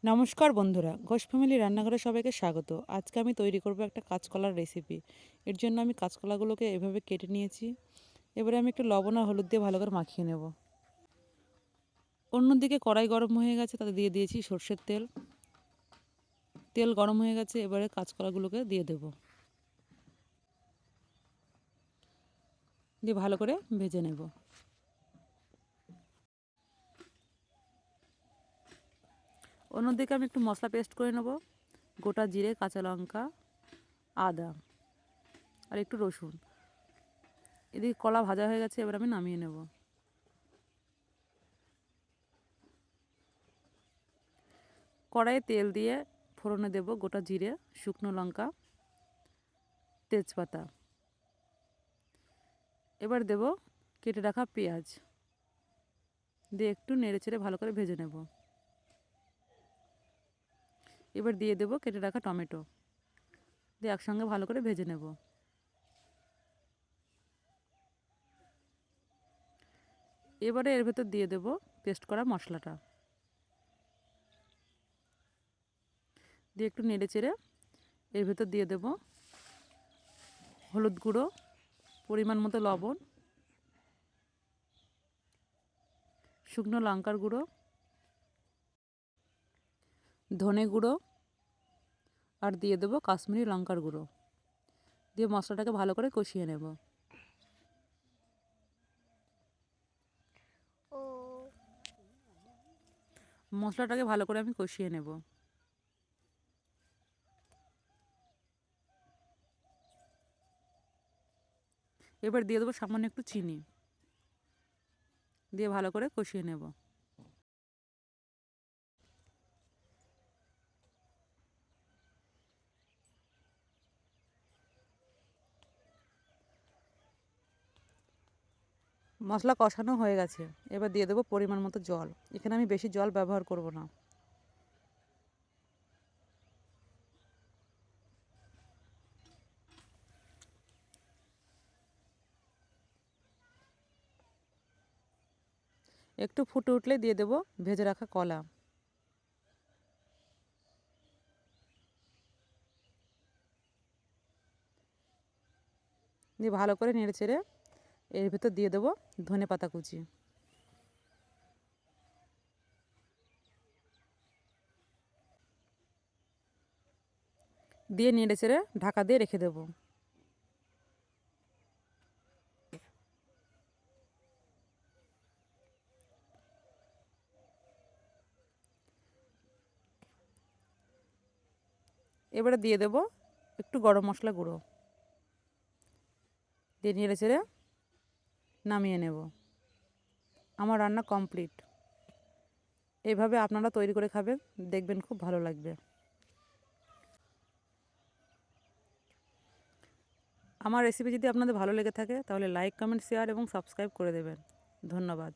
নমস্কার বন্ধুরা, ঘোষ ফ্যামিলি রান্নাঘরে সবাইকে স্বাগত। আজকে আমি তৈরি করব একটা কাঁচকলার রেসিপি। এর জন্য আমি কাঁচকলাগুলোকে এভাবে কেটে নিয়েছি। এবারে আমি একটু লবণ আর হলুদ দিয়ে ভালো করে মাখিয়ে নেব। অন্যদিকে কড়াই গরম হয়ে গেছে, তাতে দিয়ে দিয়েছি সর্ষের তেল। তেল গরম হয়ে গেছে, এবারে কাঁচকলাগুলোকে দিয়ে দেব। দিয়ে ভালো করে ভেজে নেব। অন্যদিকে আমি একটু মশলা পেস্ট করে নেব। গোটা জিরে, কাঁচা লঙ্কা, আদা আর একটু রসুন। এদিকে কলা ভাজা হয়ে গেছে, এবার আমি নামিয়ে নেব। কড়াইয়ে তেল দিয়ে ফোড়নে দেব গোটা জিরে, শুকনো লঙ্কা, তেজপাতা। এবার দেব কেটে রাখা পেঁয়াজ, দিয়ে একটু নেড়েচেড়ে ভালো করে ভেজে নেব। এবার দিয়ে দেব কেটে রাখা টমেটো, দিয়ে একসঙ্গে ভালো করে ভেজে নেব। এবারে এর ভেতর দিয়ে দেব পেস্ট করা মশলাটা, দিয়ে একটু নেড়েচেড়ে এর ভেতর দিয়ে দেব হলুদ গুঁড়ো, পরিমাণ মতো লবণ, শুকনো লঙ্কার গুঁড়ো, ধনে গুঁড়ো আর দিয়ে দেব কাশ্মীরি লঙ্কার গুঁড়ো। দিয়ে মশলাটাকে ভালো করে কষিয়ে নেব। মশলাটাকে ভালো করে আমি কষিয়ে নেব। এবার দিয়ে দেবো সামান্য একটু চিনি, দিয়ে ভালো করে কষিয়ে নেব। মশলা কষানো হয়ে গেছে, এবার দিয়ে দেবো পরিমাণ মতো জল। এখানে আমি বেশি জল ব্যবহার করব না। একটু ফুটে উঠলে দিয়ে দেবো ভেজে রাখা কলা। দিয়ে ভালো করে নেড়ে চেড়ে এর ভেতর দিয়ে দেবো ধনেপাতা কুচি। দিয়ে নেড়ে চেড়ে ঢাকা দিয়ে রেখে দেবো। এবারে দিয়ে দেবো একটু গরম মশলা গুঁড়ো, দিয়ে নেড়ে চেড়ে নামিয়ে নেব। আমার রান্না কমপ্লিট। এইভাবে আপনারা তৈরি করে খাবেন, দেখবেন খুব ভালো লাগবে। আমার রেসিপি যদি আপনাদের ভালো লেগে থাকে তাহলে লাইক, কমেন্ট, শেয়ার এবং সাবস্ক্রাইব করে দেবেন। ধন্যবাদ।